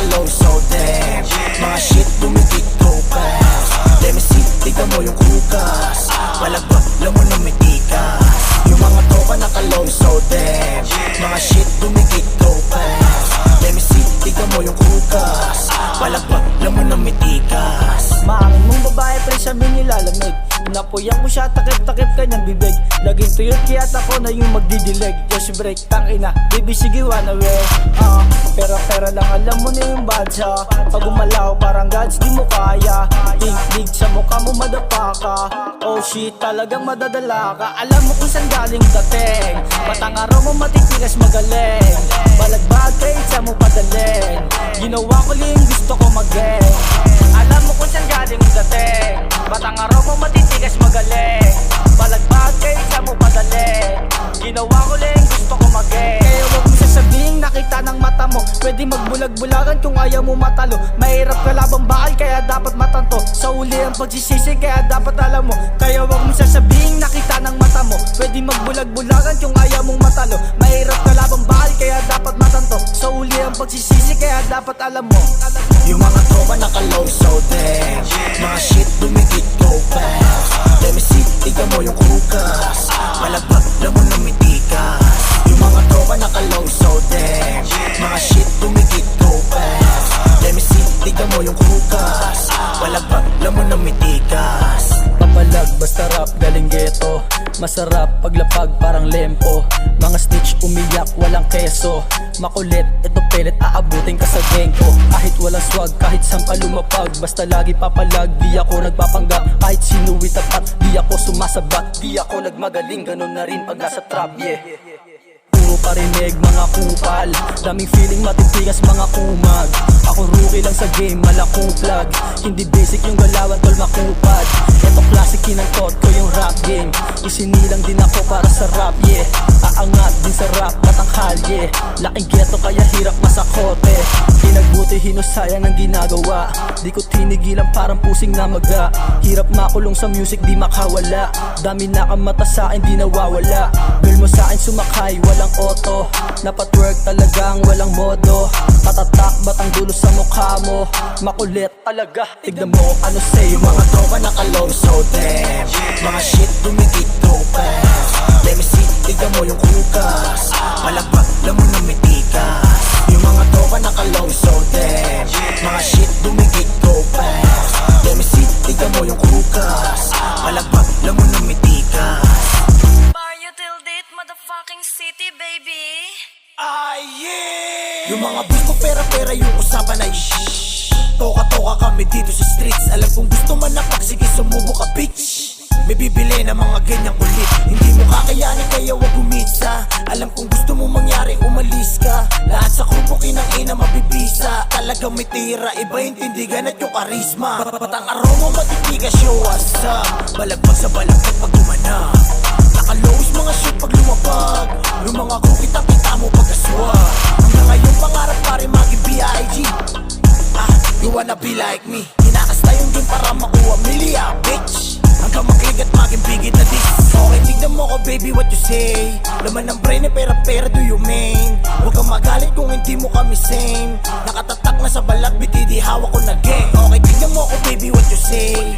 nakalow so damn. Mga shit bumigit go fast. Let me see, tignan mo yung kukas. Palagpak, lamon ng mitikas. Yung mga tropa nakalow so damn. Mga shit bumigit go fast. Let me see, tignan mo yung kukas. Palagpak, lamon ng mitikas. Maangin mong babae pre sa amin nilalamig. Napuyan ko siya, takip-takip kanyang bibig. Laging tuyot kaya't ako na yung magdidilig. Just break, tangina, baby sige wanna way. Pera-pera lang alam mo na yung badsa. Pag umalaw parang gods di mo kaya. Big sa mukha mo madapa ka. Oh shit talagang madadala ka. Alam mo kung saan galing dating. Batang araw mo matitigas magaling. Balagbag kahit sa mo padalin. Ginawa ko lang gusto ko mag-gang. Alam mo kung saan galing dating. Batang araw mo matitigas magaling. Balagbag kahit sa mo padalin. Ginawa ko lang gusto ko mag-gang. Kaya wag mo sasabihin nakita ng mata mo. Pwede magbulag-bulagan kung ayaw mo matalo. Mahirap ka labang bakal kaya dapat matanto. Sa uli ang pagsisisi kaya dapat alam mo. Kaya wag mo sasabihin nakita ng mata mo. Pwede magbulag-bulagan kung ayaw mong matalo. Mahirap ka labang bakal kaya dapat matanto. Sa uli ang pagsisisi kaya dapat alam mo. Yung mga tropa nakalow so damn. Mga shit dumikit go fast. Let me see, tignan mo yung kukas. Palagpak, lamon ng mitikas. Yung mga tropa nakalow so damn. Mga shit dumikit go fast. Let me see, tignan mo yung kukas. Palagpak, lamon ng mitikas. Papalag basta rap galing ghetto. Masarap paglapag parang lempo. Mga snitch umiyak walang keso. Makulit ito pelet aabutin ka sa gang ko. Kahit walang swag kahit sampa lumapag. Basta lagi papalag di ako nagpapanggap. Kahit sinuwi tapat di ako sumasabat. Di ako nagmagaling ganun na rin pag nasa trap yeah. Puro parinig mga kupal. Daming feeling matitigas mga kumag. Ako rookie lang sa game malakong plug. Hindi basic yung galawan tol makupad. Eto classic kinangkot ko yung rap game. Isinilang din ako para sa rap yeah. Aangat din sa rap matanghal yeah. Laking ghetto kaya hirap masakote. Pinagbuti hinusayang ang ginagawa. Di ko tinigilan parang pusing na maga. Hirap makulong sa music di makawala. Dami nakamata sa akin di nawawala. Girl mo sa akin sumakay walang auto. Napatwork talagang walang modo. Patatak batang dulo sa mukha mo. Makulit talaga tignan mo ano say Yung mga tropa nakalow so damn. Mga shit dumikit go fast. Let me see, tignan mo yung kukas. Palagpak, lamon ng mitikas. Yung mga tropa nakalow so damn. Mga shit dumikit go fast. Let me see, tignan mo yung kukas. Palagpak, lamon ng mitikas. Mario till date, motherfucking city, baby. Ay yeah. Yung mga bis ko pera-pera yung usapan ay shh. Toka-toka kami dito sa streets. Alam kung gusto man napak, sige sumubo ka bitch. May bibili na mga ganyang kulit. Hindi mo kakayanin kaya wag umisa. Alam kung gusto mo mangyari umalis ka. Lahat sa grupo kinang-ina mabibisa. Talagang may tira, iba yung tindigan at yung karisma. Batang araw mo matitigas show us up. Balagbag sa balagbag pag gumanap. Nakalows mga shoot pag lumapag. Yung mga crew kita mo pag-aswa. Hanggang ngayon pangarap pa rin maging B.I.G. You wanna be like me. Hinakasta yung game para makuha milya, bitch. Hanggang mag-click at maging bigit na dis. Okay, tignan mo ko baby what you say. Laman ng brain eh pera-pera do you mean. Huwag kang magalit kung hindi mo kami same. Nakatatak na sa balat biti di hawak ko na gang. Okay, tignan mo ko baby what you say.